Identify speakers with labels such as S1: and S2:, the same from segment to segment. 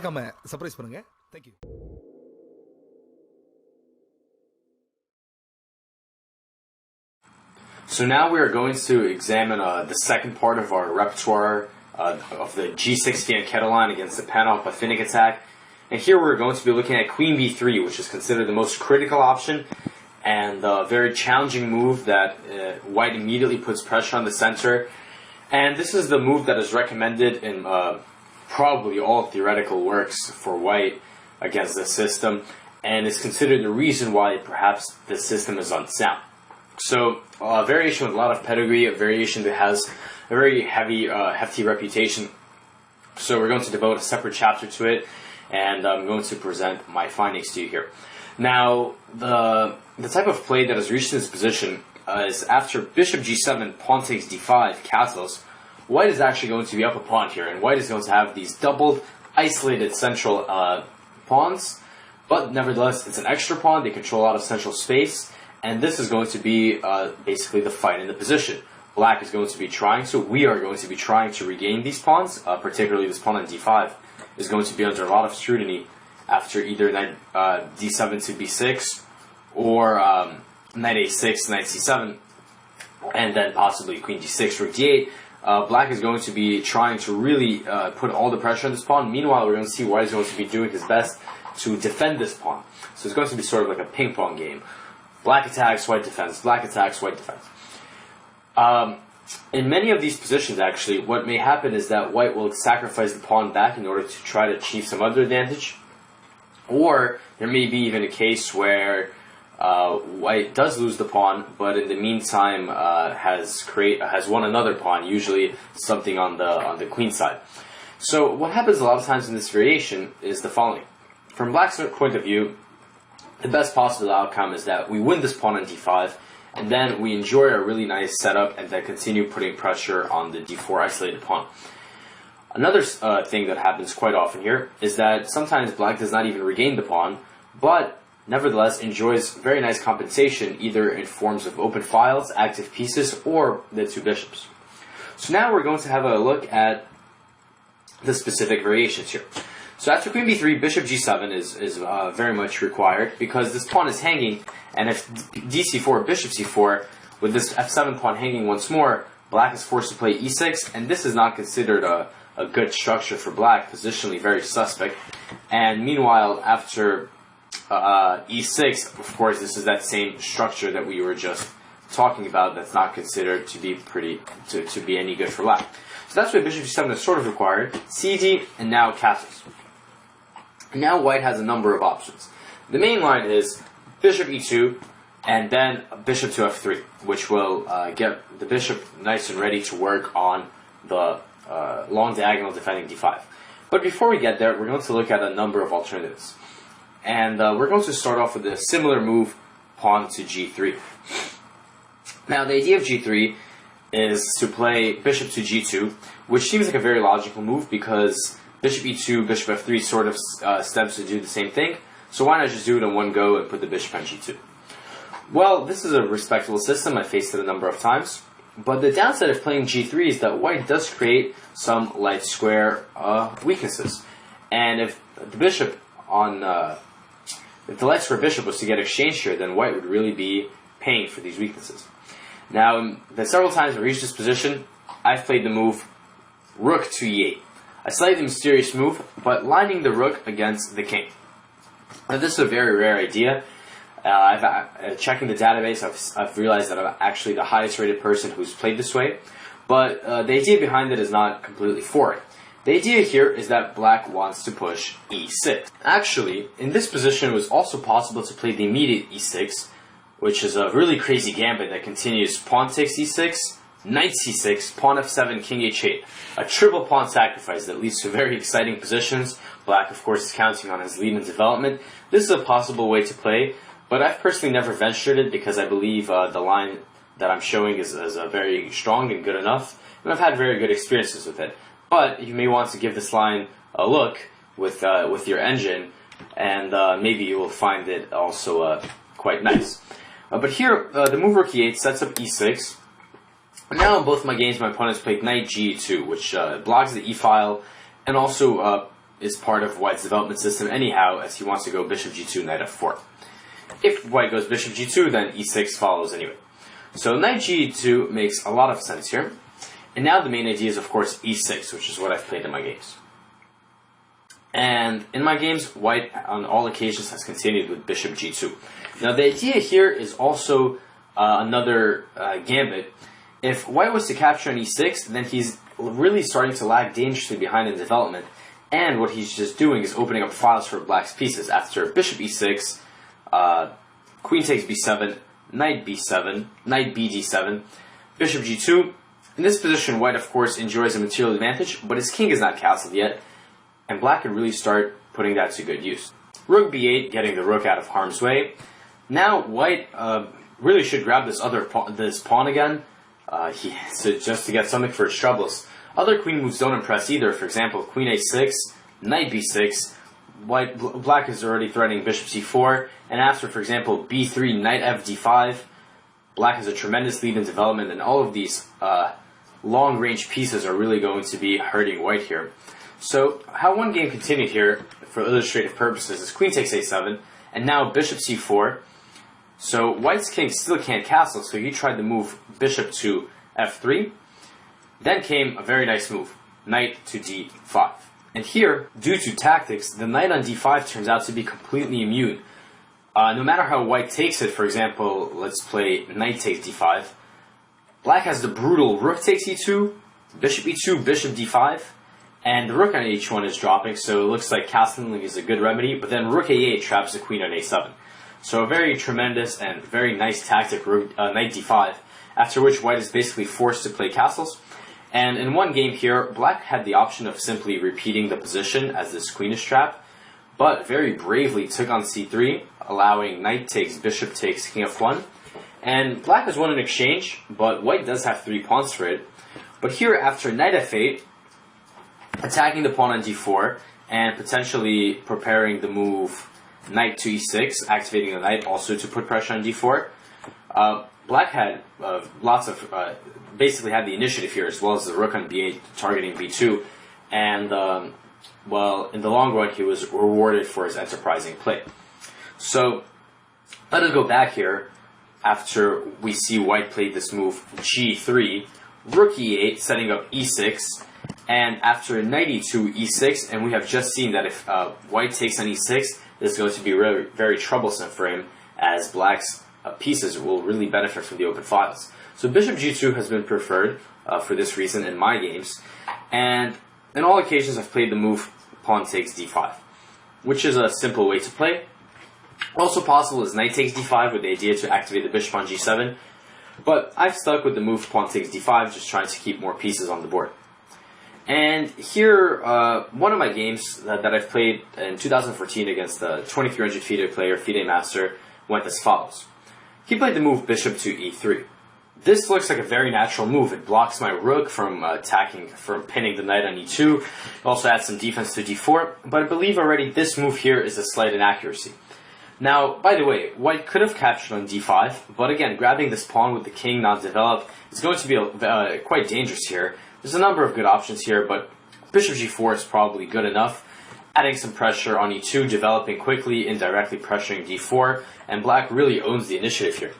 S1: மறக்காம சர்ப்ரைஸ் பண்ணுங்க. Thank you.
S2: So now we are going to examine the second part of our repertoire of the G60 and Kettle line against the Panov by Finnick attack. And here we're going to be looking at Queen B3, which is considered the most critical option and a very challenging move that White immediately puts pressure on the center. And this is the move that is recommended in probably all theoretical works for White against this system, and is considered the reason why perhaps this system is unsound. So, a variation with a lot of pedigree, a variation that has a very hefty reputation. So we're going to devote a separate chapter to it, and I'm going to present my findings to you here. Now, the type of play that has reached this position is after Bishop G7, Pawn takes D5, castles. White is actually going to be up a pawn here, and White is going to have these doubled, isolated central pawns, but nevertheless, it's an extra pawn. They control a lot of central space. And this is going to be basically the fight in the position. Black is going to be trying to, we are going to be trying to regain these pawns, particularly this pawn on d5 is going to be under a lot of scrutiny after either knight d7 to b6 or knight a6, knight c7, and then possibly queen d6, rook d8. Black is going to be trying to really put all the pressure on this pawn. Meanwhile, we're going to see White is going to be doing his best to defend this pawn. So it's going to be sort of like a ping pong game. Black attacks, White defends. Black attacks, White defends. In many of these positions, actually, what may happen is that White will sacrifice the pawn back in order to try to achieve some other advantage. Or there may be even a case where White does lose the pawn, but in the meantime has won another pawn, usually something on the queen side. So what happens a lot of times in this variation is the following. From Black's point of view, the best possible outcome is that we win this pawn on d5, and then we enjoy a really nice setup and then continue putting pressure on the d4 isolated pawn. Another thing that happens quite often here is that sometimes Black does not even regain the pawn, but nevertheless enjoys very nice compensation either in forms of open files, active pieces, or the two bishops. So now we're going to have a look at the specific variations here. So after Queen B3, Bishop G7 is very much required because this pawn is hanging, and if DC4, Bishop C4, with this F7 pawn hanging once more, Black is forced to play E6, and this is not considered a good structure for Black, positionally very suspect. And meanwhile, after E6, of course, this is that same structure that we were just talking about that's not considered to be to be any good for Black. So that's why Bishop G7 is sort of required. CD, and now castles. Now White has a number of options. The main line is Bishop E2 and then Bishop to F3, which will get the bishop nice and ready to work on the long diagonal defending D5. But before we get there, we're going to look at a number of alternatives. And we're going to start off with a similar move, pawn to G3. Now the idea of G3 is to play Bishop to G2, which seems like a very logical move because Bishop E2, Bishop F3 sort of steps to do the same thing, so why not just do it in one go and put the bishop on G2? Well, this is a respectable system, I faced it a number of times, but the downside of playing G3 is that White does create some light square weaknesses, and if the bishop if the light square bishop was to get exchanged here, then White would really be paying for these weaknesses. Now, the several times I reached this position, I've played the move Rook to E8. A slightly mysterious move, but lining the rook against the king. Now, this is a very rare idea. Checking the database, I've realized that I'm actually the highest rated person who's played this way, but the idea behind it is not completely foreign. The idea here is that Black wants to push E6. Actually, in this position it was also possible to play the immediate E6, which is a really crazy gambit that continues pawn takes E6, knight c6, pawn f7, king h8. A triple pawn sacrifice that leads to very exciting positions. Black, of course, is counting on his lead in development. This is a possible way to play, but I've personally never ventured it because I believe the line that I'm showing is very strong and good enough, and I've had very good experiences with it. But you may want to give this line a look with your engine, and maybe you will find it also quite nice. But here, the move Rook E8 sets up E6. Now in both my games, my opponents played knight G2, which blocks the E file and also is part of white's development system anyhow, as he wants to go bishop g2, knight f4. If white goes bishop g2, then e6 follows anyway. So knight g2 makes a lot of sense here. And now the main idea is, of course, e6, which is what I've played in my games. And in my games, white on all occasions has continued with bishop g2. Now the idea here is also another gambit. If white was to capture on e6, then he's really starting to lag dangerously behind in development. And what he's just doing is opening up files for black's pieces. After bishop e6, queen takes b7, knight b7, knight bd7, bishop g2. In this position, white, of course, enjoys a material advantage, but his king is not castled yet, and black can really start putting that to good use. Rook b8, getting the rook out of harm's way. Now, white really should grab this pawn again, just to get something for his troubles. Other queen moves don't impress either. For example, queen a6, knight b6. Black is already threatening bishop c4, and after, for example, b3, knight f d5, black has a tremendous lead in development, and all of these long-range pieces are really going to be hurting white here. So, how one game continued here, for illustrative purposes, is queen takes a7, and now bishop c4. So, white's king still can't castle, so he tried to move bishop to f3. Then came a very nice move, knight to d5. And here, due to tactics, the knight on d5 turns out to be completely immune. No matter how white takes it, for example, let's play knight takes d5, black has the brutal rook takes e2, bishop e2, bishop d5, and the rook on h1 is dropping, so it looks like castling is a good remedy, but then rook a8 traps the queen on a7. So a very tremendous and very nice tactic, knight d5, after which white is basically forced to play castles. And in one game here, black had the option of simply repeating the position as this queen is trapped, but very bravely took on c3, allowing knight takes, bishop takes, king f1. And black has won in exchange, but white does have 3 pawns for it. But here, after knight f8, attacking the pawn on d4, and potentially preparing the move knight to e6, activating the knight also to put pressure on d4, black had basically had the initiative here, as well as the rook on b8 targeting b2, and well, in the long run, he was rewarded for his enterprising play. So, let us go back here after we see white played this move g3, rook e8, setting up e6, and after knight e2, e6, and we have just seen that if white takes on e6, this is going to be very, very troublesome for him, as black's pieces will really benefit from the open files. So bishop g2 has been preferred for this reason in my games, and in all occasions I've played the move pawn takes d5, which is a simple way to play. Also possible is knight takes d5 with the idea to activate the bishop on g7, but I've stuck with the move pawn takes d5, just trying to keep more pieces on the board. And here, one of my games that I've played in 2014 against the 2300 FIDE player, FIDE Master, went as follows. He played the move bishop to e3. This looks like a very natural move. It blocks my rook from pinning the knight on e2. It also adds some defense to d4, but I believe already this move here is a slight inaccuracy. Now, by the way, white could have captured on d5, but again, grabbing this pawn with the king not developed is going to be quite dangerous here. There's a number of good options here, but bishop g4 is probably good enough. Adding some pressure on e2, developing quickly, indirectly pressuring d4, and black really owns the initiative here.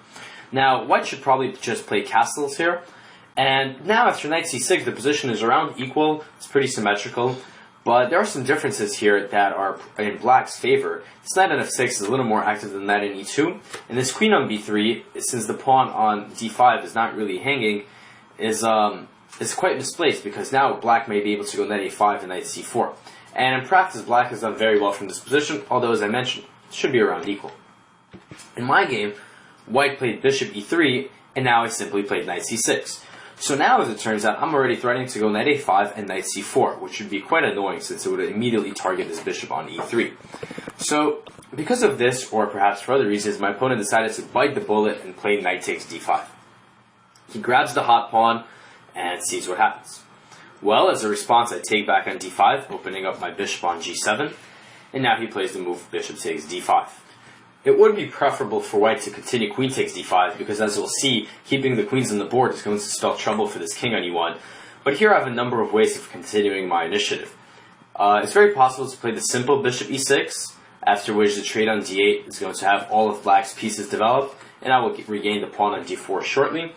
S2: Now, white should probably just play castles here, and now after knight c6, the position is around equal. It's pretty symmetrical, but there are some differences here that are in black's favor. This knight on f6 is a little more active than knight on e2, and this queen on b3, since the pawn on d5 is not really hanging, is quite misplaced, because now black may be able to go knight a5 and knight c4. And in practice, black has done very well from this position, although, as I mentioned, it should be around equal. In my game, white played bishop e3, and now I simply played knight c6. So now, as it turns out, I'm already threatening to go knight a5 and knight c4, which would be quite annoying since it would immediately target this bishop on e3. So, because of this, or perhaps for other reasons, my opponent decided to bite the bullet and play knight takes d5. He grabs the hot pawn and sees what happens. Well, as a response, I take back on d5, opening up my bishop on g7, and now he plays the move bishop takes d5. It would be preferable for white to continue queen takes d5, because as we'll see, keeping the queens on the board is going to spell trouble for this king on e1. But here I have a number of ways of continuing my initiative. It's very possible to play the simple bishop e6, after which the trade on d8 is going to have all of black's pieces developed, and I will regain the pawn on d4 shortly.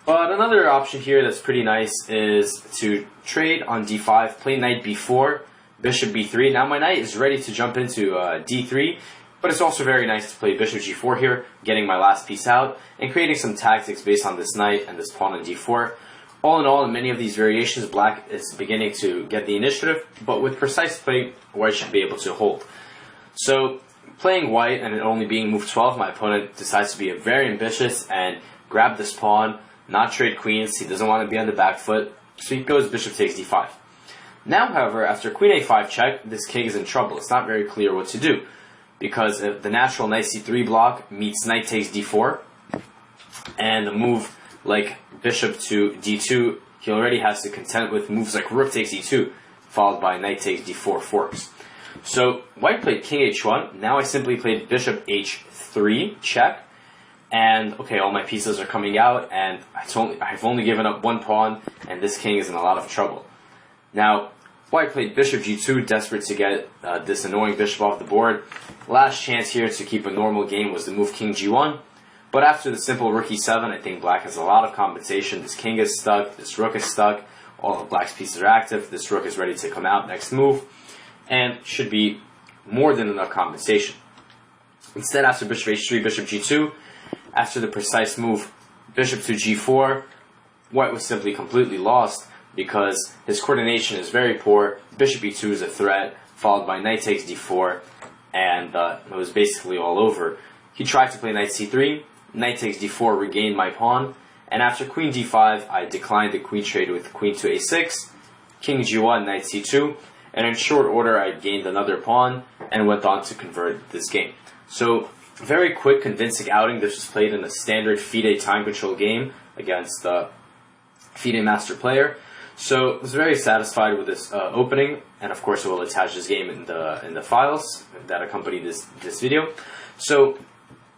S2: But another option here that's pretty nice is to trade on d5, play knight b4, bishop b3. Now my knight is ready to jump into d3, but it's also very nice to play bishop g4 here, getting my last piece out, and creating some tactics based on this knight and this pawn on d4. All in all, in many of these variations, black is beginning to get the initiative, but with precise play, white should be able to hold. So, playing white and it only being move 12, my opponent decides to be very ambitious and grab this pawn, not trade queens. He doesn't want to be on the back foot, so he goes bishop takes d5. Now, however, after queen a5 check, this king is in trouble. It's not very clear what to do, because the natural knight c3 block meets knight takes d4, and a move like bishop to d2, he already has to contend with moves like rook takes e2, followed by knight takes d4 forks. So white played king h1, now I simply played bishop h3 check, and okay, all my pieces are coming out, and I've only given up one pawn, and this king is in a lot of trouble. Now, white played bishop g2, desperate to get this annoying bishop off the board. Last chance here to keep a normal game was to move king g1, but after the simple rook e7, I think black has a lot of compensation. This king is stuck, this rook is stuck, all of black's pieces are active, this rook is ready to come out next move, and should be more than enough compensation. Instead, after bishop h3, bishop g2, after the precise move bishop to g4, white was simply completely lost because his coordination is very poor. Bishop e2 is a threat, followed by knight takes d4, and it was basically all over. He tried to play knight c3, knight takes d4, regained my pawn, and after queen d5, I declined the queen trade with queen to a6, king g1, knight c2, and in short order I gained another pawn and went on to convert this game. So, very quick, convincing outing. This was played in a standard FIDE time control game against a FIDE master player. So, I was very satisfied with this opening, and of course I will attach this game in the files that accompany this video. So,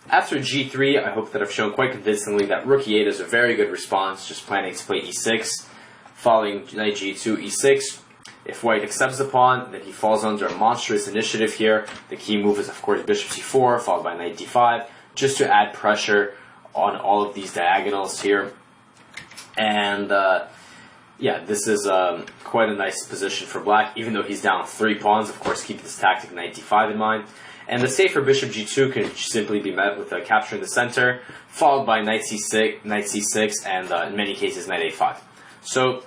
S2: after g3, I hope that I've shown quite convincingly that rook e8 is a very good response, just planning to play e6, following knight g2, e6. If white accepts the pawn, then he falls under a monstrous initiative here. The key move is, of course, bishop c4, followed by knight d5, just to add pressure on all of these diagonals here. And, yeah, this is quite a nice position for black, even though he's down 3 pawns. Of course, keep this tactic knight d5 in mind. And the safer bishop g2 can simply be met with a capture in the center, followed by knight c6, and in many cases, knight a5. So,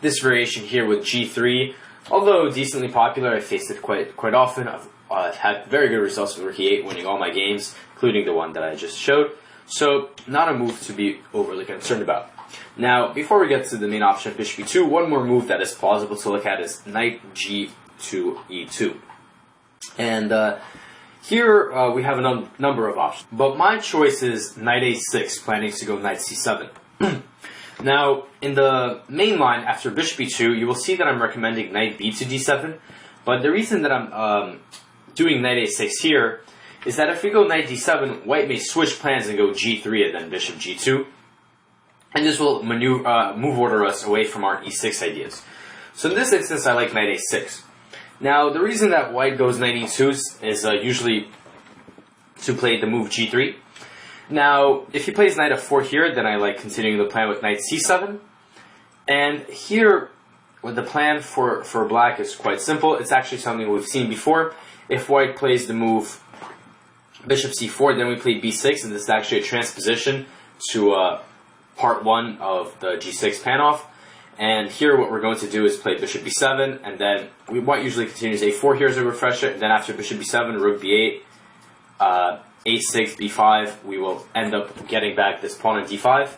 S2: this variation here with g3, although decently popular, I faced it quite often. I've had very good results with rook e8, winning all my games, including the one that I just showed. So, not a move to be overly concerned about. Now, before we get to the main option of bishop e2, one more move that is plausible to look at is knight g to e2. And here we have a number of options, but my choice is knight a6, planning to go knight c7. Now, in the main line, after bishop e2, you will see that I'm recommending knight b to d7, but the reason that I'm doing knight a6 here is that if we go knight d7, white may switch plans and go g3 and then bishop g2, and this will move order us away from our e6 ideas. So in this instance, I like knight a6. Now, the reason that white goes knight e2 is usually to play the move g3. Now, if he plays knight f4 here, then I like continuing the plan with knight c7. And here, the plan for black is quite simple. It's actually something we've seen before. If white plays the move bishop c4, then we play b6, and this is actually a transposition to part 1 of the g6 Panov. And here what we're going to do is play bishop b7, and then white usually continues a4 here as a refresher, and then after bishop b7, rook b8, a6, b5, we will end up getting back this pawn on d5.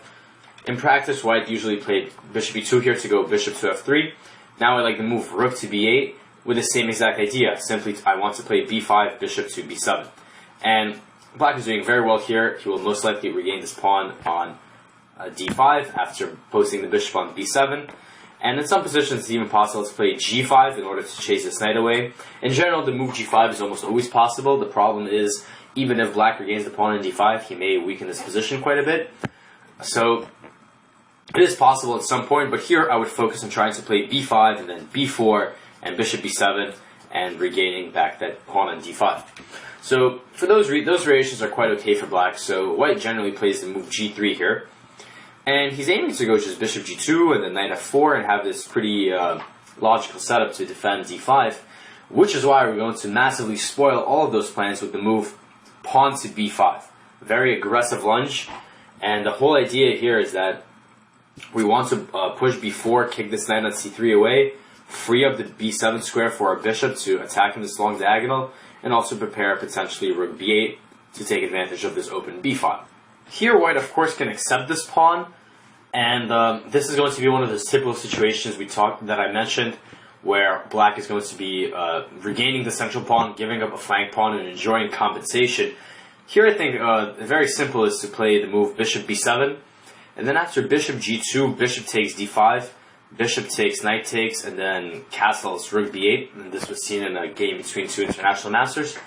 S2: In practice, white usually played bishop e2 here to go bishop to f3. Now I like to move rook to b8 with the same exact idea. Simply, I want to play b5, bishop to b7. And black is doing very well here. He will most likely regain this pawn on d5 after posting the bishop on b7. And in some positions, it's even possible to play g5 in order to chase this knight away. In general, the move g5 is almost always possible. The problem is, even if black regains the pawn on d5, he may weaken this position quite a bit. So, It is possible at some point, but here I would focus on trying to play b5 and then b4 and bishop b7 and regaining back that pawn on d5. So for those variations are quite okay for black. So white generally plays the move g3 here, and he's aiming to go just bishop g2 and then knight f4 and have this pretty logical setup to defend d5, which is why we're going to massively spoil all of those plans with the move pawn to b5. Very aggressive lunge, and the whole idea here is that we want to push b4, kick this knight on c3 away, free up the b7 square for our bishop to attack in this long diagonal, and also prepare potentially rook b8 to take advantage of this open b file. Here white of course can accept this pawn, and this is going to be one of those typical situations that I mentioned, where black is going to be regaining the central pawn, giving up a flank pawn, and enjoying compensation. Here I think very simple is to play the move bishop b7, and then after bishop g2, bishop takes d5, bishop takes, knight takes, and then castles rook b8. And this was seen in a game between two international masters.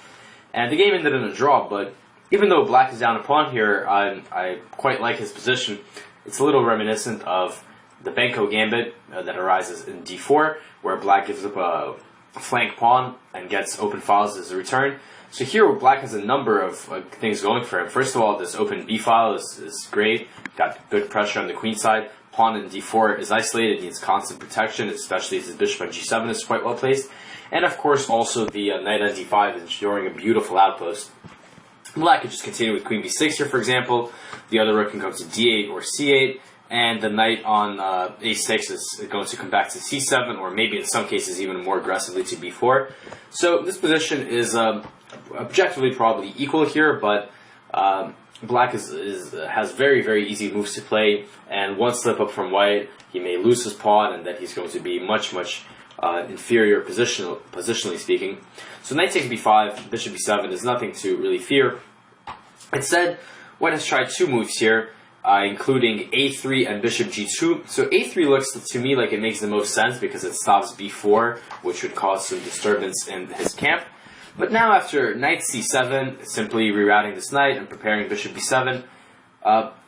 S2: And the game ended in a draw, but even though black is down a pawn here, I quite like his position. It's a little reminiscent of the Benko gambit that arises in d4, where black gives up a flank pawn and gets open files as a return. So here black has a number of things going for him. First of all, this open b file is great. Got good pressure on the queen side. Pawn in d4 is isolated, needs constant protection, especially as his bishop on g7 is quite well placed. And of course also the knight on d5 is ensuring a beautiful outpost. Black could just continue with queen b6 here, for example. The other rook can go to d8 or c8, and the knight on a6 is going to come back to c7, or maybe in some cases even more aggressively to b4. So this position is objectively probably equal here, but black has very, very easy moves to play, and one slip up from white, he may lose his pawn, and that he's going to be much, much inferior positionally speaking. So knight takes b5, bishop b7 is nothing to really fear. Instead, white has tried two moves here, including a3 and bishop g2. So a3 looks to me like it makes the most sense because it stops b4, which would cause some disturbance in his camp. But now after knight c7, simply rerouting this knight and preparing bishop b7,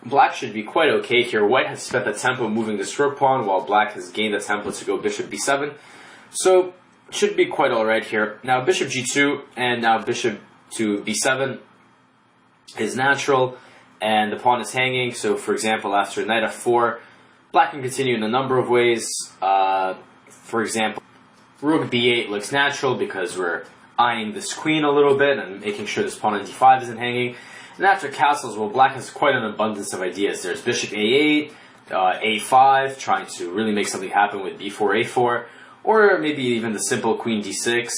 S2: black should be quite okay here. White has spent the tempo moving this rook pawn, while black has gained the tempo to go bishop b7. So should be quite alright here. Now bishop g2 and now bishop to b7 is natural, and the pawn is hanging. So for example, after knight f4, black can continue in a number of ways. For example, rook b8 looks natural because we're eyeing this queen a little bit and making sure this pawn on d5 isn't hanging. And after castles, well, black has quite an abundance of ideas. There's bishop a8, a5, trying to really make something happen with b4, a4, or maybe even the simple queen d6,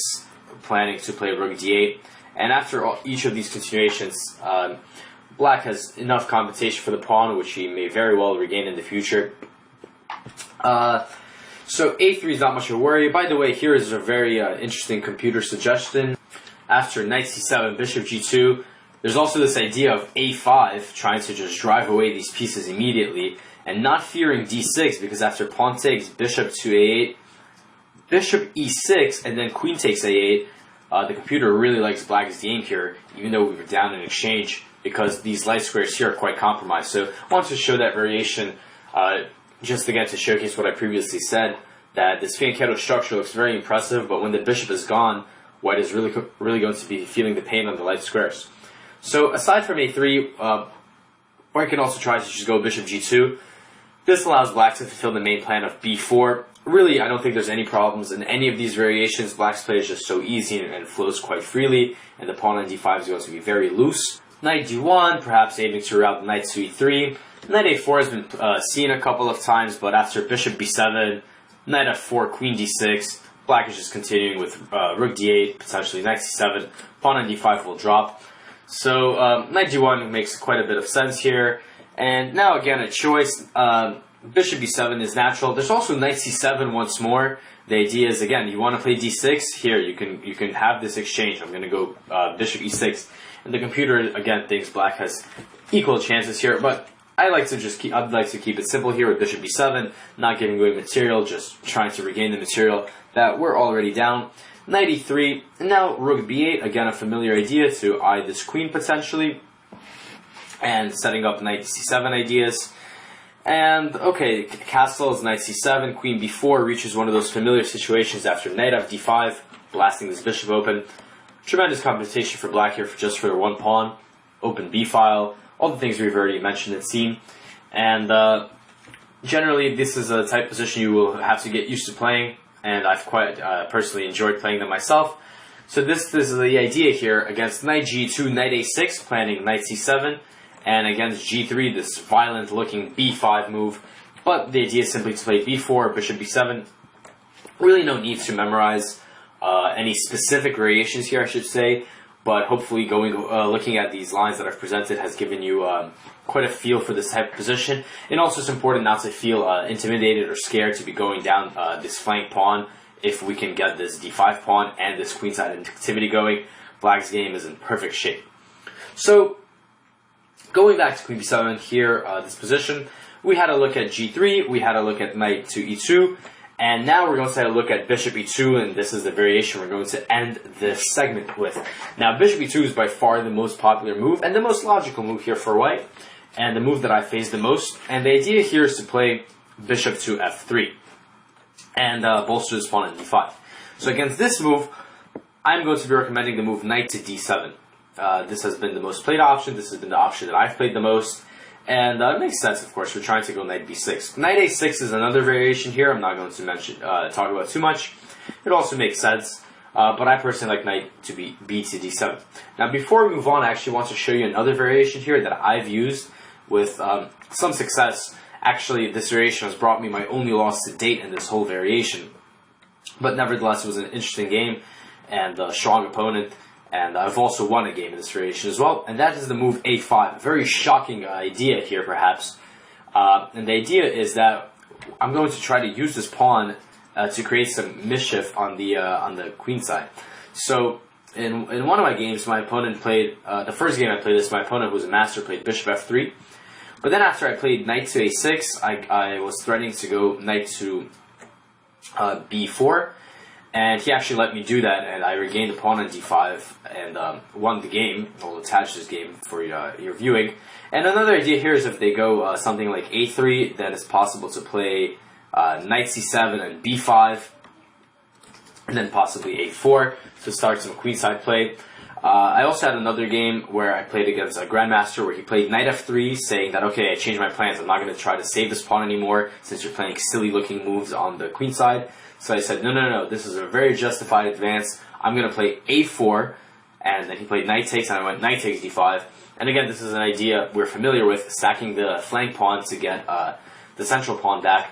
S2: planning to play rook d8. And after each of these continuations, black has enough compensation for the pawn, which he may very well regain in the future. So a3 is not much of a worry. By the way, here is a very interesting computer suggestion. After knight c7, bishop g2, there's also this idea of a5, trying to just drive away these pieces immediately, and not fearing d6, because after pawn takes, bishop to a8, bishop e6, and then queen takes a8, the computer really likes black's game here, even though we were down in exchange, because these light squares here are quite compromised. So I want to show that variation just again to showcase what I previously said, that this fianchetto structure looks very impressive, but when the bishop is gone, white is really going to be feeling the pain on the light squares. So aside from a3, white can also try to just go bishop g2. This allows black to fulfill the main plan of b4. Really, I don't think there's any problems in any of these variations. Black's play is just so easy and flows quite freely, and the pawn on d5 is going to be very loose. Knight d1, perhaps aiming to route the knight to e3. Knight a4 has been seen a couple of times, but after bishop b7, knight f4, queen d6, black is just continuing with rook d8, potentially knight c7, pawn on d5 will drop. So knight d1 makes quite a bit of sense here. And now again a choice, bishop b7 is natural. There's also knight c7 once more. The idea is, again, you want to play d6, here you can have this exchange. I'm going to go bishop e6. And the computer, again, thinks black has equal chances here, but I'd like to keep it simple here with bishop b7, not giving away material, just trying to regain the material that we're already down. Knight e3, and now rook b8, again a familiar idea to eye this queen potentially, and setting up knight c7 ideas. And, okay, castle is knight c7, queen b4 reaches one of those familiar situations after knight f d5, blasting this bishop open. Tremendous compensation for black here just for their one pawn. Open b-file, all the things we've already mentioned and seen. And generally, this is a type of position you will have to get used to playing, and I've quite personally enjoyed playing them myself. So this is the idea here against knight g2, knight a6, planning knight c7, and against g3, this violent-looking b5 move. But the idea is simply to play b4, bishop b7. Really no need to memorize any specific variations here, I should say. But hopefully looking at these lines that I've presented has given you quite a feel for this type of position. And also it's important not to feel intimidated or scared to be going down this flank pawn if we can get this d5 pawn and this queenside activity going. Black's game is in perfect shape. So, going back to queen b7 here, this position, we had a look at g3, we had a look at knight to e2, and now we're going to take a look at bishop e2, and this is the variation we're going to end this segment with. Now, bishop e2 is by far the most popular move, and the most logical move here for white, and the move that I face the most. And the idea here is to play bishop to f3, and bolster this pawn at d5. So against this move, I'm going to be recommending the move knight to d7. This has been the most played option. This has been the option that I've played the most. And it makes sense, of course. We're trying to go knight b6. Knight a6 is another variation here. I'm not going to talk about too much. It also makes sense. But I personally like knight to b to d7. Now, before we move on, I actually want to show you another variation here that I've used with some success. Actually, this variation has brought me my only loss to date in this whole variation. But nevertheless, it was an interesting game and a strong opponent. And I've also won a game in this variation as well, and that is the move a5. Very shocking idea here, perhaps. And the idea is that I'm going to try to use this pawn to create some mischief on the queen side. So in one of my games, my opponent played the first game I played this. My opponent, who was a master, played bishop f3. But then after I played knight to a6, I was threatening to go knight to b4. And he actually let me do that, and I regained the pawn on d5 and won the game. I'll attach this game for your viewing. And another idea here is if they go something like a3, then it's possible to play knight c7 and b5, and then possibly a4 to start some queenside play. I also had another game where I played against a grandmaster where he played knight f3, saying that, okay, I changed my plans. I'm not going to try to save this pawn anymore since you're playing silly-looking moves on the queen side. So I said, no, this is a very justified advance. I'm going to play a4, and then he played knight takes, and I went knight takes d5. And again, this is an idea we're familiar with, stacking the flank pawn to get the central pawn back.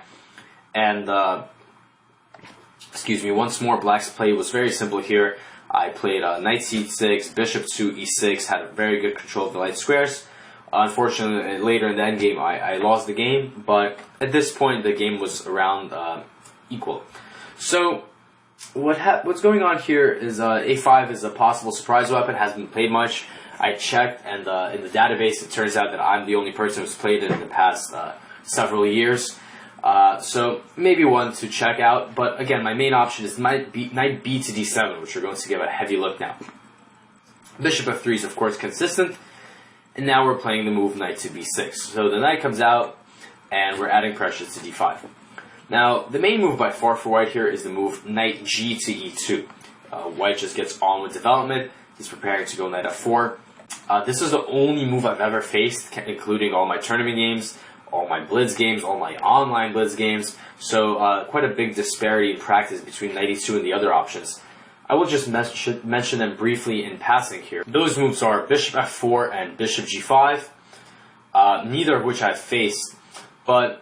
S2: And, once more, black's play was very simple here. I played knight c6, bishop to e6, had a very good control of the light squares. Unfortunately, later in the endgame, I lost the game, but at this point, the game was around equal. So, what's going on here is a5 is a possible surprise weapon, hasn't been played much. I checked, and in the database, it turns out that I'm the only person who's played it in the past several years. So, maybe one to check out, but again, my main option is knight b to d7, which we're going to give a heavy look now. Bishop f3 is, of course, consistent, and now we're playing the move knight to b6. So, the knight comes out, and we're adding pressure to d5. Now, the main move by far for white here is the move knight g to e2. White just gets on with development. He's preparing to go knight f4. This is the only move I've ever faced, including all my tournament games, all my blitz games, all my online blitz games. So quite a big disparity in practice between knight e2 and the other options. I will just mention them briefly in passing here. Those moves are bishop f4 and bishop g5, neither of which I've faced. But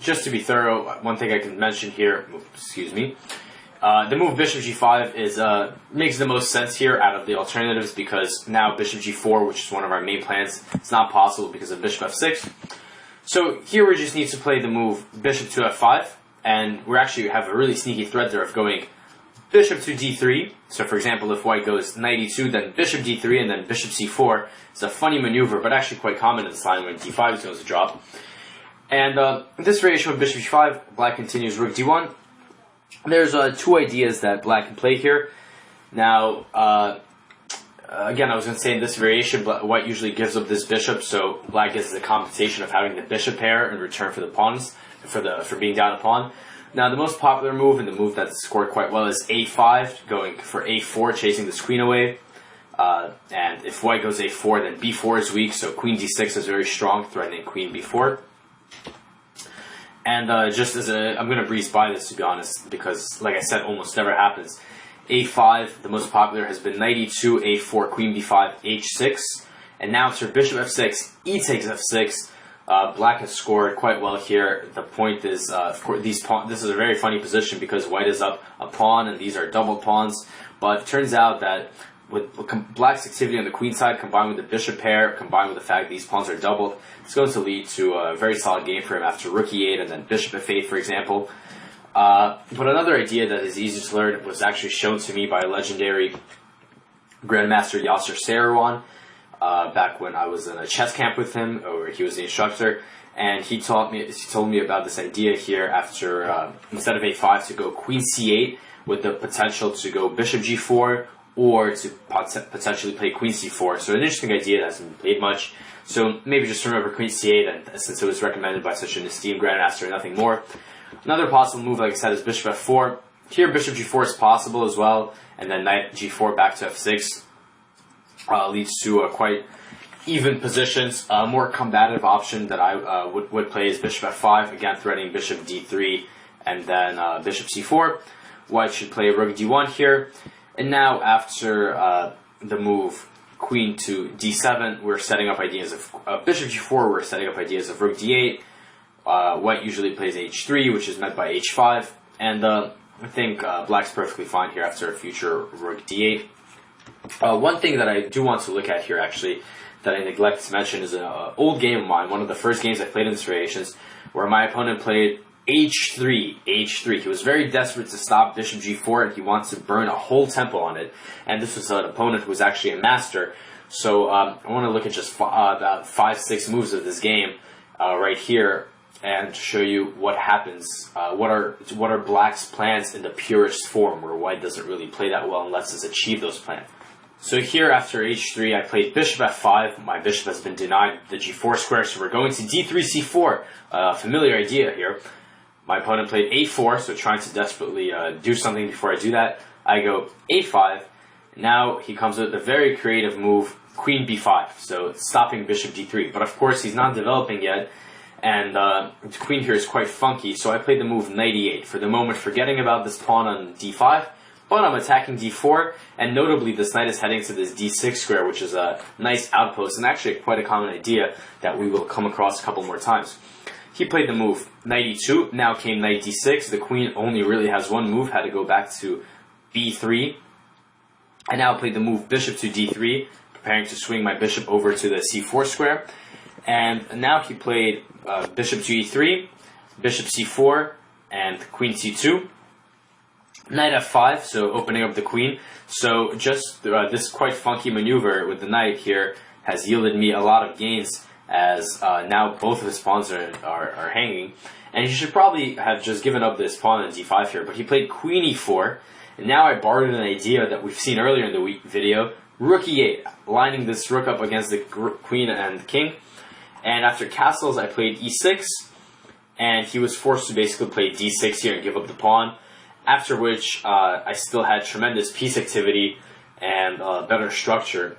S2: just to be thorough, one thing I can mention here, the move bishop g5 is makes the most sense here out of the alternatives, because now bishop g4, which is one of our main plans, it's not possible because of bishop f6. So here we just need to play the move bishop to f5, and we actually have a really sneaky threat there of going bishop to d3. So for example, if white goes knight e2, then bishop d3, and then bishop c4. It's a funny maneuver, but actually quite common in this line when d5 is going to drop. And this variation with bishop g5, black continues rook d1. There's two ideas that black can play here. Now, again, I was going to say in this variation, white usually gives up this bishop, so black gets the compensation of having the bishop pair in return for the pawns, for being down a pawn. Now, the most popular move, and the move that's scored quite well, is a5, going for a4, chasing this queen away. And if white goes a4, then b4 is weak, so queen d6 is very strong, threatening queen b4. And just as I'm going to breeze by this, to be honest, because, like I said, almost never happens. a5, the most popular, has been knight e2, a4, queen b5, h6. And now it's for bishop f6, e takes f6. Black has scored quite well here. The point is, of course, this is a very funny position because white is up a pawn and these are double pawns. But it turns out that with black's activity on the queen side, combined with the bishop pair, combined with the fact these pawns are doubled, it's going to lead to a very solid game for him after rook e8 and then bishop f8, for example. But another idea that is easy to learn was actually shown to me by legendary Grandmaster Yasser Seirawan back when I was in a chess camp with him, or he was the instructor, and he told me about this idea here after instead of a5 to go queen c8 with the potential to go bishop g4 or to potentially play queen c4. So an interesting idea that hasn't been played much. So maybe just remember queen c8, and since it was recommended by such an esteemed grandmaster, nothing more. Another possible move, like I said, is bishop f4. Here, bishop g4 is possible as well, and then knight g4 back to f6 leads to quite even positions. A more combative option that I would play is bishop f5, again threatening bishop d3, and then bishop c4. White should play rook d1 here. And now, after the move queen to d7, we're setting up ideas of bishop g4, we're setting up ideas of rook d8. White usually plays h3, which is met by h5, and I think black's perfectly fine here after a future rook d8. One thing that I do want to look at here, actually, that I neglected to mention is an old game of mine, one of the first games I played in this variations, where my opponent played h3. He was very desperate to stop bishop g4, and he wants to burn a whole tempo on it. And this was an opponent who was actually a master. So I want to look at just about 5-6 moves of this game right here, and show you what happens. What are black's plans in the purest form, where white doesn't really play that well and lets us achieve those plans. So here, after h3, I played bishop f5. My bishop has been denied the g4 square, so we're going to d3 c4. Familiar idea here. My opponent played a4, so trying to desperately do something before I do that. I go a5. Now he comes with a very creative move, queen b5, so stopping bishop d3. But of course, he's not developing yet, and the queen here is quite funky, so I played the move knight e8. For the moment, forgetting about this pawn on d5, but I'm attacking d4, and notably this knight is heading to this d6 square, which is a nice outpost, and actually quite a common idea that we will come across a couple more times. He played the move knight e2, now came knight d6. The queen only really has one move, had to go back to b3. I now played the move bishop to d3, preparing to swing my bishop over to the c4 square. And now he played bishop to e3, bishop c4, and queen c2. Knight f5, so opening up the queen. So just this quite funky maneuver with the knight here has yielded me a lot of gains, as now both of his pawns are hanging. And he should probably have just given up this pawn on d5 here, but he played queen e4, and now I borrowed an idea that we've seen earlier in the video, rook e8, lining this rook up against the queen and the king. And after castles, I played e6, and he was forced to basically play d6 here and give up the pawn, after which I still had tremendous piece activity and better structure,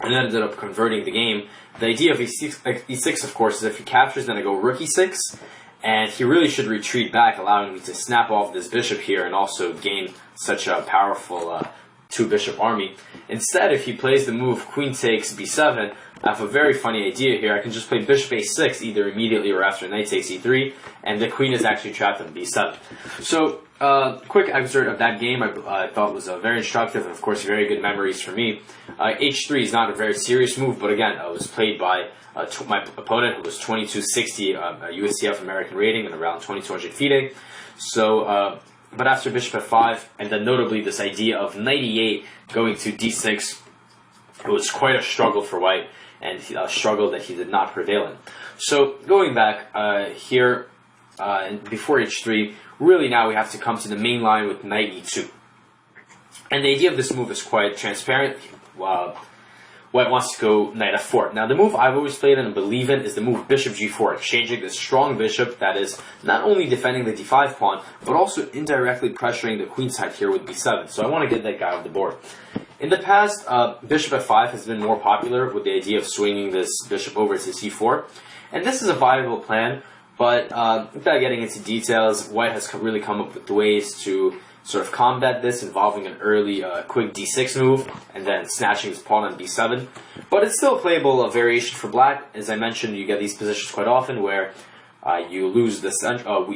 S2: and ended up converting the game. The idea of e6, of course, is if he captures, then I go rook e6, and he really should retreat back, allowing me to snap off this bishop here and also gain such a powerful two-bishop army. Instead, if he plays the move queen takes b7, I have a very funny idea here. I can just play bishop a6 either immediately or after knight takes e3, and the queen is actually trapped on b7. So, quick excerpt of that game I thought was very instructive, and of course very good memories for me. h3 is not a very serious move, but again, it was played by my opponent, who was 2260 USCF American rating and around 2200 FIDE. So, but after bishop f5, and then notably this idea of knight e8 going to d6, it was quite a struggle for white, and a struggle that he did not prevail in. So going back here, before h3, really now we have to come to the main line with knight e2. And the idea of this move is quite transparent. White wants to go knight f4. Now, the move I've always played and believe in is the move bishop g4, exchanging this strong bishop that is not only defending the d5 pawn, but also indirectly pressuring the queen side here with b7. So I want to get that guy off the board. In the past, bishop f5 has been more popular with the idea of swinging this bishop over to c4. And this is a viable plan, but without getting into details, White has really come up with ways to sort of combat this, involving an early quick d6 move and then snatching his pawn on b7. But it's still a playable variation for Black. As I mentioned, you get these positions quite often where you lose the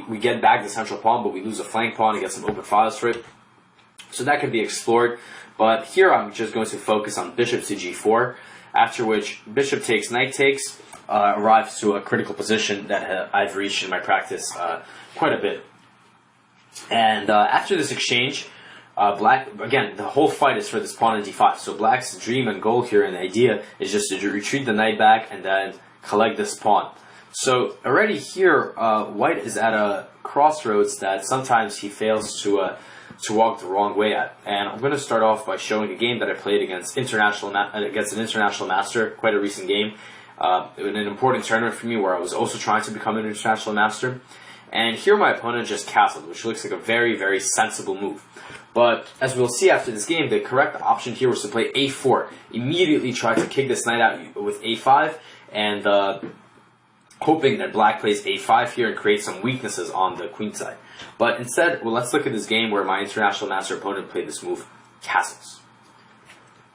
S2: we get back the central pawn, but we lose a flank pawn and get some open files for it. So that can be explored. But here I'm just going to focus on bishop to g4, after which bishop takes, knight takes, arrives to a critical position that I've reached in my practice quite a bit. And after this exchange, Black, again, the whole fight is for this pawn in d5. So Black's dream and goal here and the idea is just to retreat the knight back and then collect this pawn. So already here, White is at a crossroads that sometimes he fails to walk the wrong way at. And I'm going to start off by showing a game that I played against an international master, quite a recent game. In an important tournament for me where I was also trying to become an international master. And here my opponent just castled, which looks like a very, very sensible move. But as we'll see after this game, the correct option here was to play a4. Immediately try to kick this knight out with a5, and hoping that Black plays a5 here and creates some weaknesses on the queen side. But instead, well, let's look at this game where my international master opponent played this move, castles.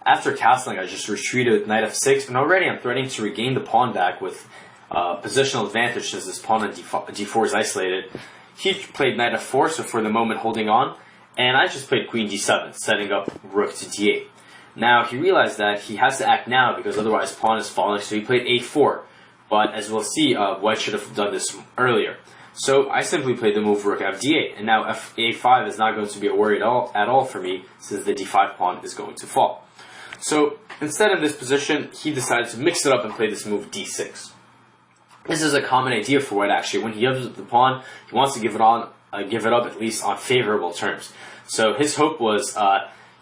S2: After castling, I just retreated with knight f6, and already I'm threatening to regain the pawn back with positional advantage since this pawn on d4 is isolated. He played knight f4, so for the moment holding on, and I just played queen d7, setting up rook to d8. Now, he realized that he has to act now because otherwise pawn is falling, so he played a4. But as we'll see, White should have done this earlier. So I simply played the move rook fd8, and now a5 is not going to be a worry at all for me since the d5 pawn is going to fall. So instead of this position, he decided to mix it up and play this move d6. This is a common idea for White actually. When he gives up the pawn, he wants to give it up at least on favorable terms. So his hope was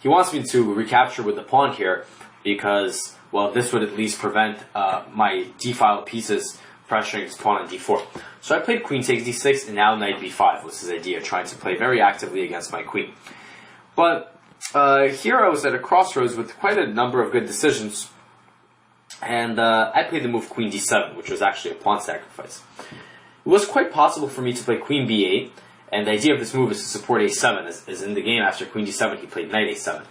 S2: he wants me to recapture with the pawn here because, well, this would at least prevent my d-file pieces pressuring his pawn on d4. So I played queen takes d6 and now knight b5 was his idea, trying to play very actively against my queen. But here I was at a crossroads with quite a number of good decisions. And I played the move queen d7, which was actually a pawn sacrifice. It was quite possible for me to play queen b8, and the idea of this move is to support a7, as in the game after queen d7 he played knight a7.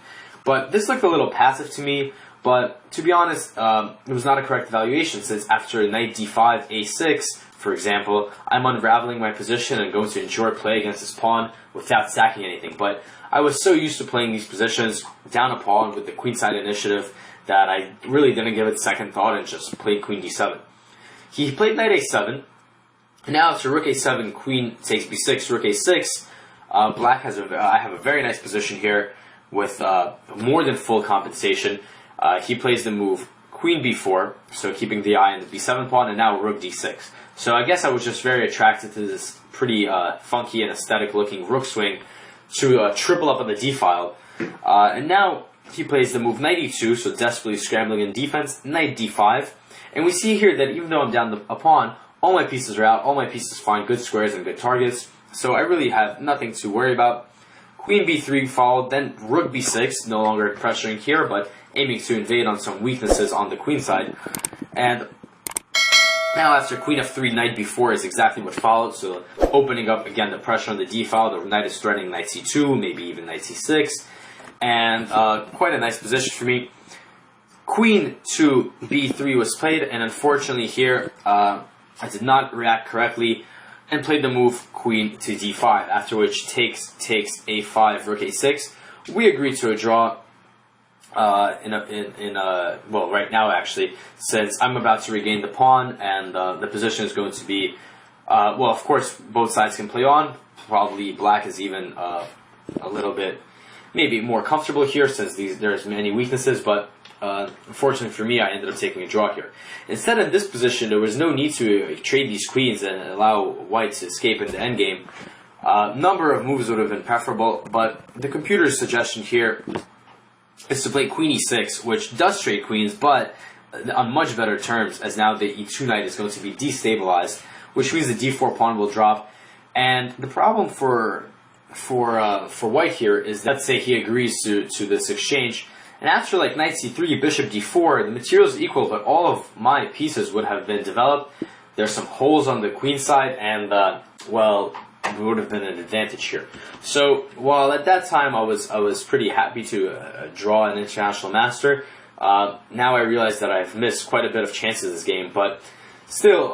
S2: But this looked a little passive to me, but to be honest, it was not a correct evaluation, since after knight d5, a6, for example, I'm unraveling my position and going to enjoy play against this pawn without sacking anything. But I was so used to playing these positions down a pawn with the queenside initiative that I really didn't give it second thought and just played queen d7. He played knight a7, and now after rook a7, queen takes b6, rook a6, Black has I have a very nice position here with more than full compensation. He plays the move queen b4, so keeping the eye on the b7 pawn, and now rook d6. So I guess I was just very attracted to this pretty funky and aesthetic looking rook swing to triple up on the d-file. And now he plays the move knight e2, so desperately scrambling in defense, knight d5. And we see here that even though I'm down a pawn, all my pieces are out, all my pieces find good squares and good targets. So I really have nothing to worry about. Queen b3 followed, then rook b6, no longer pressuring here, but aiming to invade on some weaknesses on the queen side. And now after queen f3, knight b4 is exactly what followed, so opening up again the pressure on the d-file. The knight is threatening knight c2, maybe even knight c6. And quite a nice position for me. Queen to b3 was played, and unfortunately here I did not react correctly and played the move queen to d5, after which takes a5, rook a6. We agreed to a draw well, right now actually, since I'm about to regain the pawn and the position is going to be, well, of course both sides can play on. Probably Black is even a little bit maybe more comfortable here since there's many weaknesses, but unfortunately for me, I ended up taking a draw here. Instead, in this position, there was no need to trade these queens and allow White to escape in the endgame. Number of moves would have been preferable, but the computer's suggestion here is to play queen e6, which does trade queens, but on much better terms, as now the e2 knight is going to be destabilized, which means the d4 pawn will drop. And the problem for white here is, let's say he agrees to this exchange, and after like knight c3, bishop d4, the material is equal, but all of my pieces would have been developed. There's some holes on the queen side, and well, it would have been an advantage here. So while at that time I was pretty happy to draw an international master, now I realize that I've missed quite a bit of chances in this game. But still,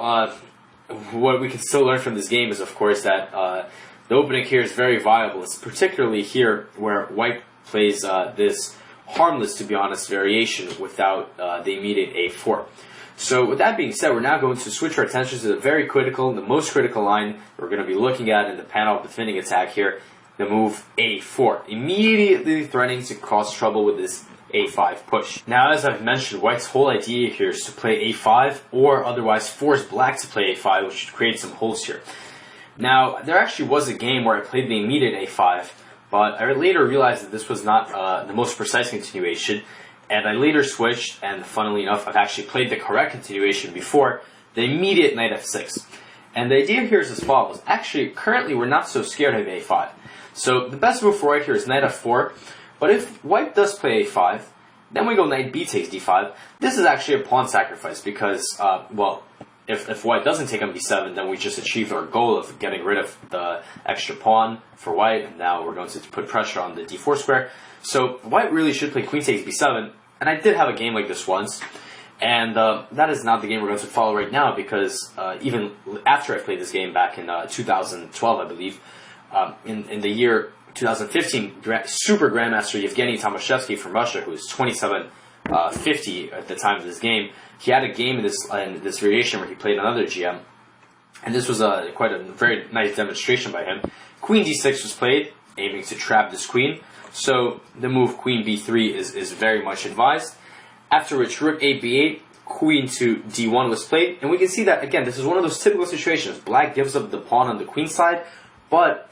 S2: what we can still learn from this game is, of course, that the opening here is very viable. It's particularly here where white plays this harmless, to be honest, variation without the immediate a4. So with that being said, we're now going to switch our attention to the very critical, the most critical line we're going to be looking at in the Panov defending attack here, the move a4, immediately threatening to cause trouble with this a5 push. Now, as I've mentioned, white's whole idea here is to play a5 or otherwise force black to play a5, which should create some holes here. Now, there actually was a game where I played the immediate a5, but I later realized that this was not the most precise continuation, and I later switched, and funnily enough, I've actually played the correct continuation before, the immediate knight f6. And the idea here is as follows. Actually, currently we're not so scared of a5. So the best move for white here is knight f4, but if white does play a5, then we go knight b takes d5. This is actually a pawn sacrifice because, well, if white doesn't take on b7, then we just achieved our goal of getting rid of the extra pawn for white, and now we're going to put pressure on the d4 square. So white really should play queen takes b7, and I did have a game like this once, and that is not the game we're going to follow right now, because even after I played this game back in 2012, I believe, in the year 2015, Super Grandmaster Yevgeny Tomaszewski from Russia, who was 2750 at the time of this game, he had a game in this variation where he played another GM, and this was quite a very nice demonstration by him. Queen d6 was played, aiming to trap this queen, so the move queen b3 is very much advised, after which rook a8, queen to d1 was played, and we can see that, again, this is one of those typical situations. Black gives up the pawn on the queen side, but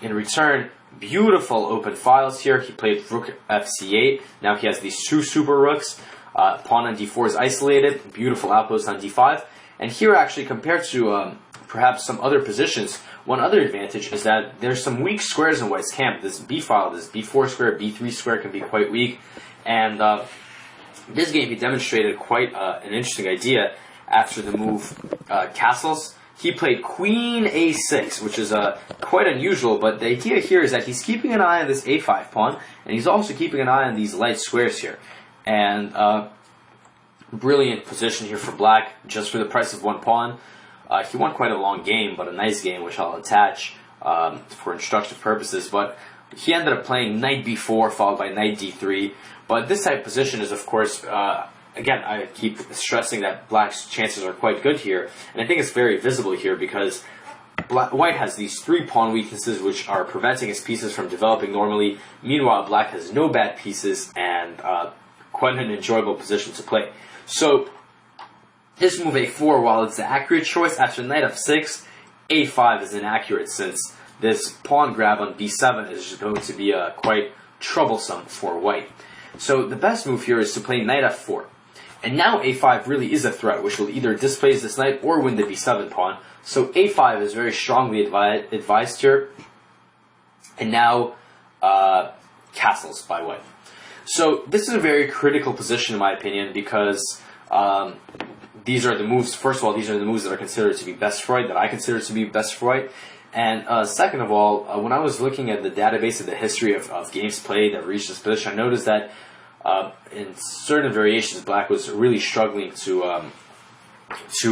S2: in return, beautiful open files here. He played rook fc8. Now he has these two super rooks. Pawn on d4 is isolated. Beautiful outpost on d5. And here, actually, compared to perhaps some other positions, one other advantage is that there's some weak squares in white's camp. This b file, this b4 square, b3 square can be quite weak. And this game, he demonstrated quite an interesting idea after the move castles. He played queen a6, which is quite unusual, but the idea here is that he's keeping an eye on this a5 pawn, and he's also keeping an eye on these light squares here. And brilliant position here for black, just for the price of one pawn. He won quite a long game, but a nice game, which I'll attach for instructive purposes. But he ended up playing knight b4, followed by knight d3. But this type of position is, of course, again, I keep stressing that black's chances are quite good here, and I think it's very visible here because white has these three pawn weaknesses which are preventing his pieces from developing normally. Meanwhile, black has no bad pieces and quite an enjoyable position to play. So this move a4, while it's the accurate choice, after knight f6, a5 is inaccurate since this pawn grab on b7 is going to be quite troublesome for white. So the best move here is to play knight f4. And now a5 really is a threat, which will either displace this knight or win the b7 pawn. So a5 is very strongly advised here. And now castles by white. So this is a very critical position in my opinion because these are the moves, first of all, these are the moves that are considered to be best for white, that I consider to be best for white. And second of all, when I was looking at the database of the history of games played that reached this position, I noticed that in certain variations, black was really struggling to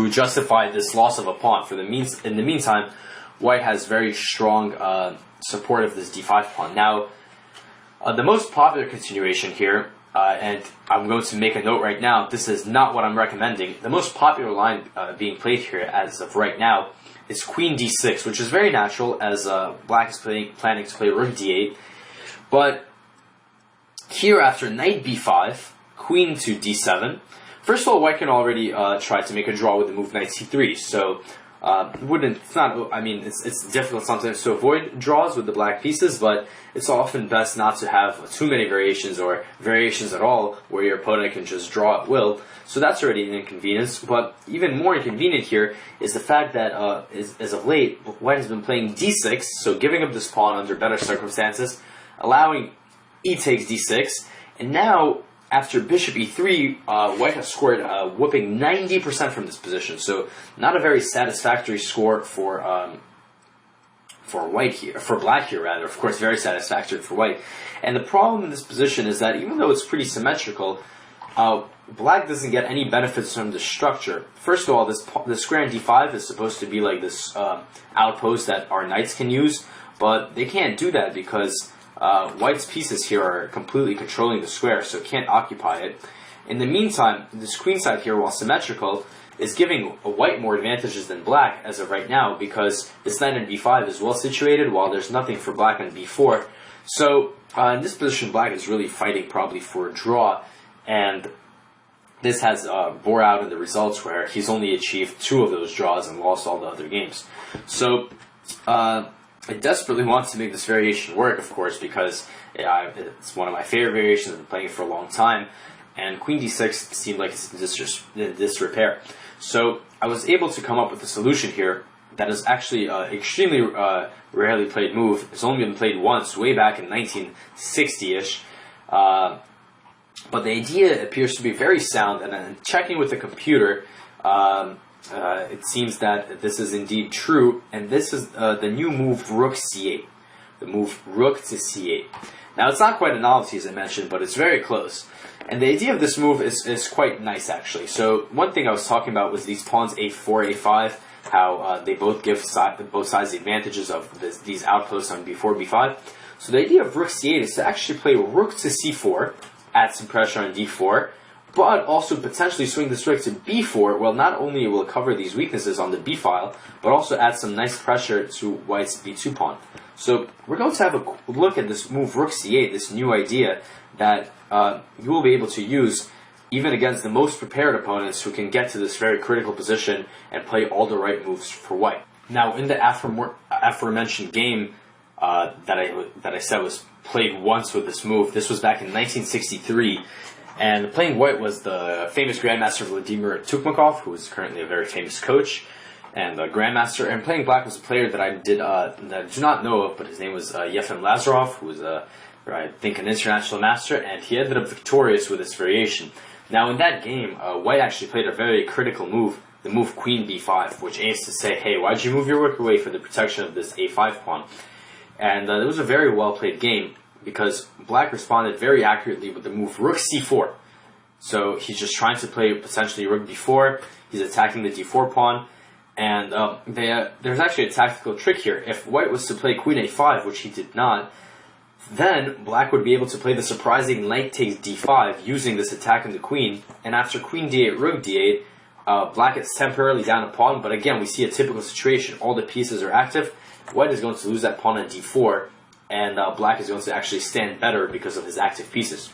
S2: justify this loss of a pawn. In the meantime, white has very strong support of this d5 pawn. Now, the most popular continuation here, and I'm going to make a note right now, this is not what I'm recommending. The most popular line being played here as of right now is queen d6, which is very natural as black is planning to play rook d8. But here, after knight b5, queen to d7, first of all, white can already try to make a draw with the move knight c3. So It's not, I mean, it's difficult sometimes to avoid draws with the black pieces, but it's often best not to have too many variations or variations at all where your opponent can just draw at will. So that's already an inconvenience, but even more inconvenient here is the fact that as of late, white has been playing d6, so giving up this pawn under better circumstances, allowing e takes d6, and now after bishop e3, white has scored a whooping 90% from this position. So not a very satisfactory score for white here, for black here rather. Of course, very satisfactory for white. And the problem in this position is that even though it's pretty symmetrical, black doesn't get any benefits from the structure. First of all, the square in d5 is supposed to be like this outpost that our knights can use, but they can't do that because white's pieces here are completely controlling the square, so it can't occupy it. In the meantime, this queenside here, while symmetrical, is giving white more advantages than black as of right now because this knight on b5 is well situated while there's nothing for black on b4. So in this position, black is really fighting probably for a draw, and this has bore out in the results where he's only achieved 2 of those draws and lost all the other games. So I desperately want to make this variation work, of course, because it's one of my favorite variations. I've been playing it for a long time, and queen d6 seemed like it's in disrepair. So I was able to come up with a solution here that is actually extremely rarely played move. It's only been played once, way back in 1960-ish. But the idea appears to be very sound, and checking with the computer, it seems that this is indeed true, and this is the new move Rook C8, the move Rook to C8. Now, it's not quite a novelty, as I mentioned, but it's very close. And the idea of this move is quite nice, actually. So one thing I was talking about was these pawns A4, A5, how they both give both sides the advantages of these outposts on B4, B5. So the idea of Rook C8 is to actually play Rook to C4, add some pressure on D4, but also potentially swing this rook to b4. Well, not only will it cover these weaknesses on the b file, but also add some nice pressure to white's b2 pawn. So we're going to have a look at this move Rook C8, this new idea that you will be able to use even against the most prepared opponents who can get to this very critical position and play all the right moves for white. Now, in the aforementioned game that I said was played once with this move, this was back in 1963. And playing white was the famous Grandmaster Vladimir Tukmakov, who is currently a very famous coach and a Grandmaster. And playing black was a player that I do not know of, but his name was Yefim Lazarov, who was, I think, an international master, and he ended up victorious with this variation. Now, in that game, white actually played a very critical move, the move Queen b5, which aims to say, hey, why'd you move your rook away for the protection of this a5 pawn? And it was a very well-played game, because black responded very accurately with the move Rook C4. So he's just trying to play potentially Rook B4, he's attacking the D4 pawn, and there's actually a tactical trick here. If white was to play Queen A5, which he did not, then black would be able to play the surprising knight takes D5 using this attack on the queen, and after Queen D8, Rook D8, black is temporarily down a pawn, but again we see a typical situation, all the pieces are active, white is going to lose that pawn on D4, and black is going to actually stand better because of his active pieces.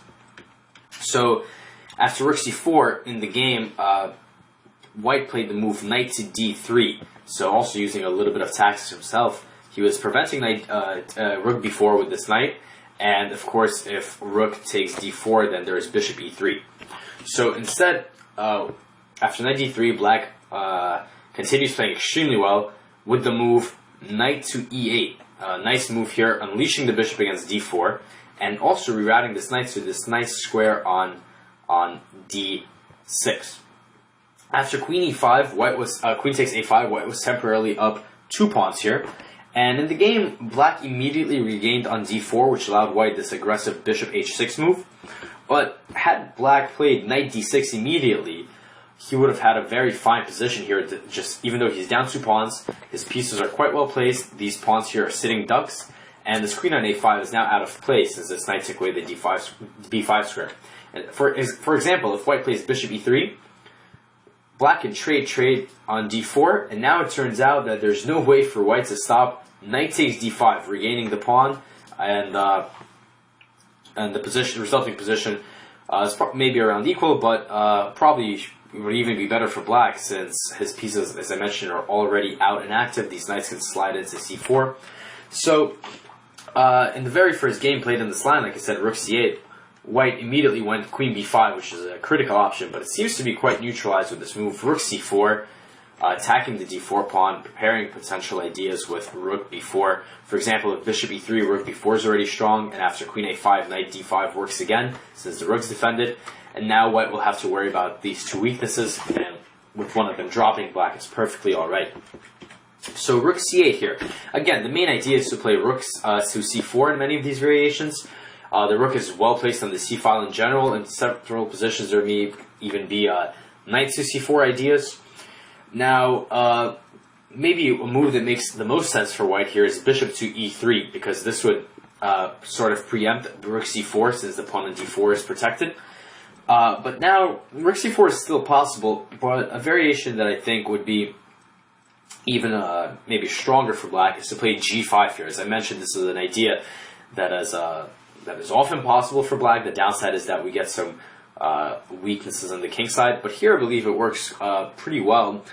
S2: So after Rook C4 in the game, white played the move Knight to D3. So also using a little bit of tactics himself, he was preventing Rook B4 with this knight, and of course if Rook takes D4, then there is Bishop E3. So instead, after Knight D3, black continues playing extremely well with the move Knight to E8. Nice move here, unleashing the bishop against d4, and also rerouting this knight to this nice square on d6. After Queen e5, white was Queen takes a5. White was temporarily up 2 pawns here, and in the game, black immediately regained on d4, which allowed white this aggressive bishop h6 move. But had black played knight d6 immediately, he would have had a very fine position here. Even though he's down 2 pawns, his pieces are quite well placed. These pawns here are sitting ducks, and this queen on a5 is now out of place as this knight took away the b5 square. And for example, if white plays bishop e3, black can trade on d4, and now it turns out that there's no way for white to stop knight takes d5, regaining the pawn, and the resulting position is maybe around equal, but probably would even be better for black since his pieces, as I mentioned, are already out and active. These knights can slide into c4. So, in the very first game played in this line, like I said, Rook C8, white immediately went Queen B5, which is a critical option, but it seems to be quite neutralized with this move. Rook C4, attacking the D4 pawn, preparing potential ideas with Rook B4. For example, if Bishop E3, Rook B4 is already strong, and after Queen A5, Knight D5 works again, since the Rook's defended. And now white will have to worry about these two weaknesses, and with one of them dropping, black is perfectly alright. So Rook C8 here. Again, the main idea is to play Rooks to C4 in many of these variations. The Rook is well placed on the C file in general. In several positions there may even be Knight to C4 ideas. Now, maybe a move that makes the most sense for white here is Bishop to E3, because this would sort of preempt Rook C4 since the pawn on D4 is protected. But now, Rook C4 is still possible, but a variation that I think would be even maybe stronger for black is to play G5 here. As I mentioned, this is an idea that is often possible for black. The downside is that we get some weaknesses on the king side, but here I believe it works pretty well.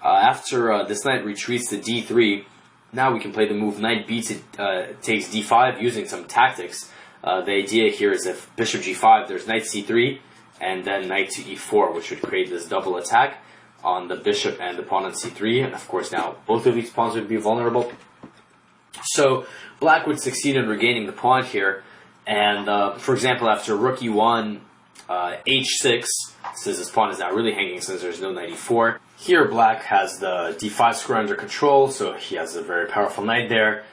S2: After this knight retreats to D3, now we can play the move Knight B to takes D5 using some tactics. The idea here is if Bishop G5, there's Knight C3, and then Knight to E4, which would create this double attack on the bishop and the pawn on C3, and of course now both of these pawns would be vulnerable. So black would succeed in regaining the pawn here, and for example, after Rook E1, H6, since this pawn is now really hanging since there's no Knight E4. Here black has the D5 square under control, so he has a very powerful knight there.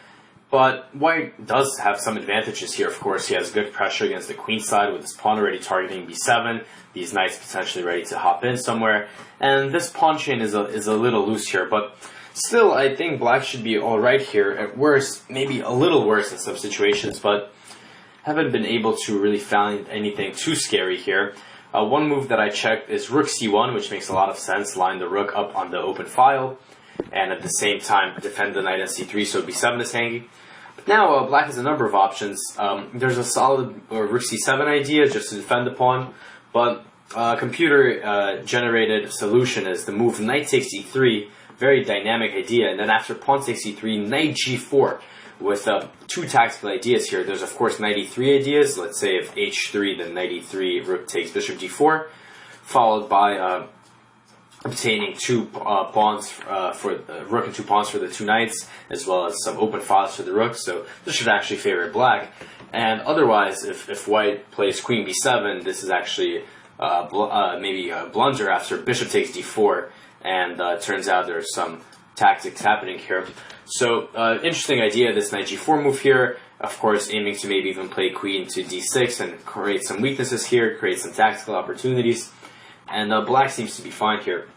S2: But white does have some advantages here, of course. He has good pressure against the queen side with his pawn already targeting b7, these knights potentially ready to hop in somewhere, and this pawn chain is a little loose here, but still I think black should be alright here. At worst, maybe a little worse in some situations, but haven't been able to really find anything too scary here. One move that I checked is Rook C1, which makes a lot of sense. Line the rook up on the open file, and at the same time defend the knight on C3 so b7 is hanging. But now black has a number of options. There's a solid Rook C7 idea just to defend the pawn, but computer generated solution is the move Knight takes E3, very dynamic idea, and then after pawn takes E3, Knight G4 with two tactical ideas here. There's of course Knight E3 ideas. Let's say if H3, then Knight E3, Rook takes Bishop G4, followed by obtaining two pawns for the Rook and two pawns for the two knights, as well as some open files for the Rook. So this should actually favor black. And otherwise, if white plays Queen B7, this is actually maybe a blunder after Bishop takes D4, and turns out there's some tactics happening here. So interesting idea, this Knight G4 move here. Of course, aiming to maybe even play Queen to D6 and create some weaknesses here, create some tactical opportunities. And black seems to be fine here.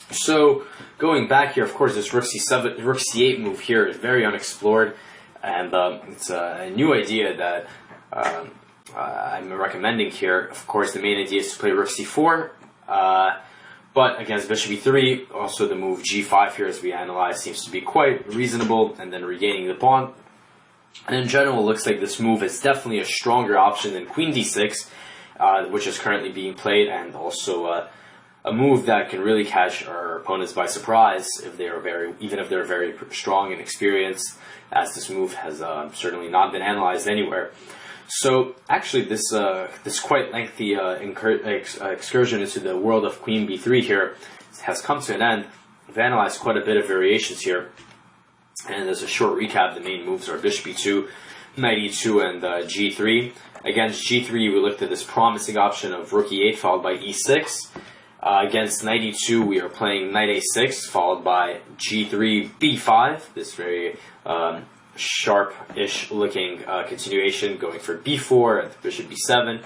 S2: So going back here, of course, this Rook C7, Rook C8 move here is very unexplored, and it's a new idea that I'm recommending here. Of course, the main idea is to play Rook C4, but against Bishop E3, also the move G5 here, as we analyze, seems to be quite reasonable, and then regaining the pawn. And in general, it looks like this move is definitely a stronger option than Queen D6, which is currently being played, and also a move that can really catch our opponents by surprise if they are even if they're very strong and experienced, as this move has certainly not been analyzed anywhere. So actually, this quite lengthy excursion into the world of Queen B3 here has come to an end. We've analyzed quite a bit of variations here, and as a short recap, the main moves are Bishop E2, Knight E2, and G3. Against G3, we looked at this promising option of Rook E8 followed by E6. Against Knight E2, we are playing Knight A6 followed by G3 B5. This very sharp-ish looking continuation, going for B4 and Bishop B7.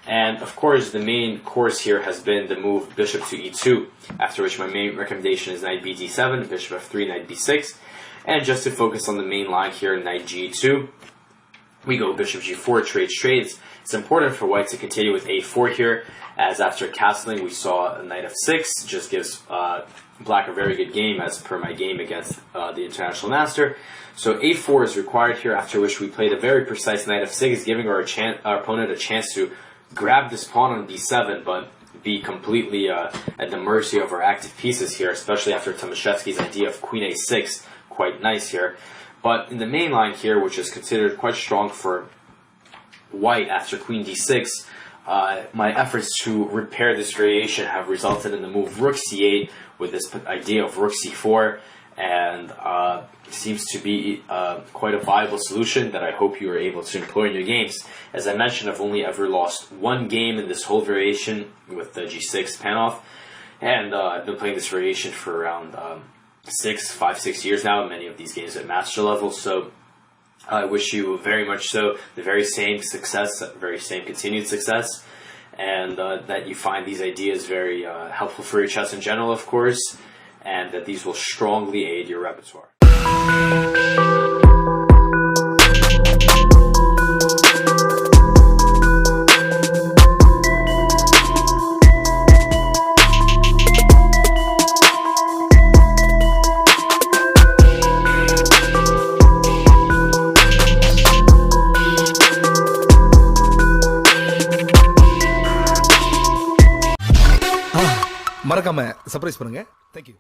S2: And of course, the main course here has been the move Bishop to E2, after which my main recommendation is Knight B D7, Bishop F3, Knight B6. And just to focus on the main line here, Knight G2, we go Bishop G4, trades. It's important for white to continue with A4 here, as after castling we saw a Knight F6, just gives black a very good game as per my game against the International Master. So A4 is required here, after which we played a very precise Knight F6, giving our opponent a chance to grab this pawn on B7, but be completely at the mercy of our active pieces here, especially after Tomaszewski's idea of Queen A6, quite nice here. But in the main line here, which is considered quite strong for White after Queen D6, my efforts to repair this variation have resulted in the move Rook C8 with this idea of Rook C4, and seems to be quite a viable solution that I hope you are able to employ in your games. As I mentioned, I've only ever lost one game in this whole variation with the G6 Panov, and I've been playing this variation for around 5-6 years now, many of these games at master level, so I wish you very much so the very same success, very same continued success, and that you find these ideas very helpful for your chess in general, of course, and that these will strongly aid your repertoire.
S1: மறக்காம surprise பண்ணுங்க. Thank you.